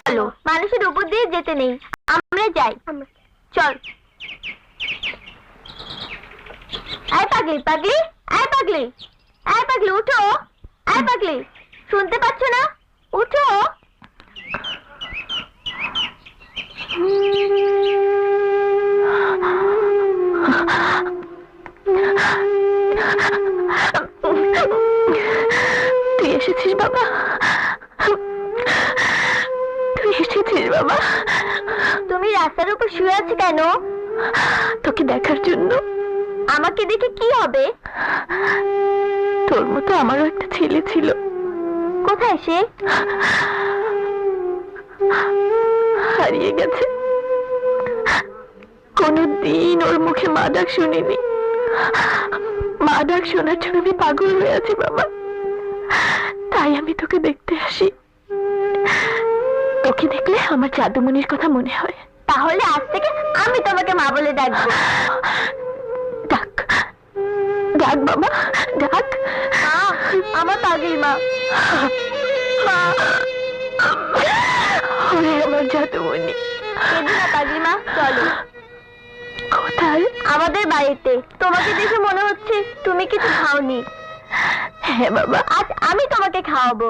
চলো, মানুষের উপর দিয়ে যেতে নেই, আমরা যাই। চল। আয় পাগলি, পাগলি, আয় পাগলি, আয় পাগলি, উঠো। আয় পাগলি, শুনতে পাচ্ছ না? উঠো। তুই এসেছিস বাবা, তুই এসেছিস বাবা। তুমি রাস্তার উপর শুয়ে আছো কেন? তোকে দেখার জন্য। আমাকে দেখে কি হবে? তোর মতো আমারও একটা ছেলে ছিল। কোথায় সে? হারিয়ে গেছে। কোনদিন ওর মুখে মা ডাক শুনিনি। মা ডাক শোনার জন্য আমি পাগল হয়ে আছি বাবা। তাই আমি তোকে দেখতে আসি। তোকে দেখলে আমার জাদুমণির কথা মনে হয়। তাহলে আজ থেকে আমি তোমাকে মা বলে ডাকবো। ডাক, ডাক বাবা, ডাক। আমার পাগলি মা। আমার জাদুমণি। পাগলি মা, চলো। কোথায়? আমাদের বাড়িতে। তোমাকে দেখে মনে হচ্ছে তুমি কিছু খাওনি। হ্যাঁ বাবা, আজ আমি তোমাকে খাওয়াবো।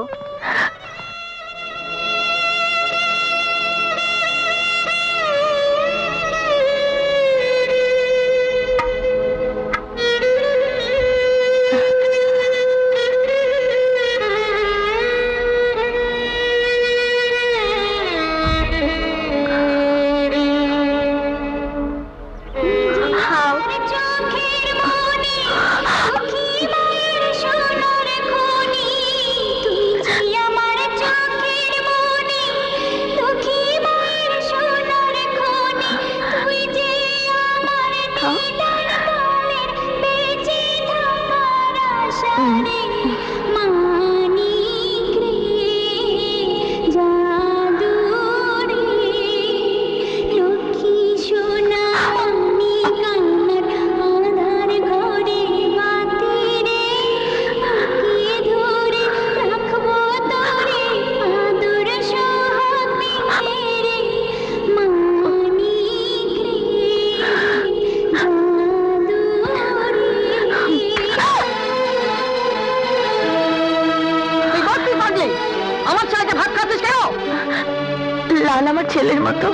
আমার ছেলের মতো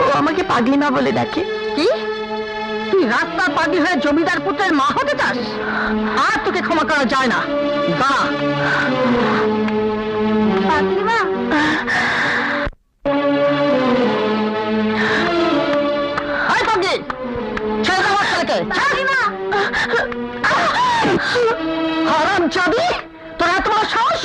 ও আমাকে পাগলি মা বলে ডাকে। কি তুই রাস্তার পাগলি হয়ে জমিদার পুত্রের মা হতে চাস? আর তোকে ক্ষমা করা যায় না। পাগলি মা, পাগলি ছেড়ে দাও আমার ছেলেকে। পাগলি মা, হারাম যাবি, তোর এত বড় সাহস!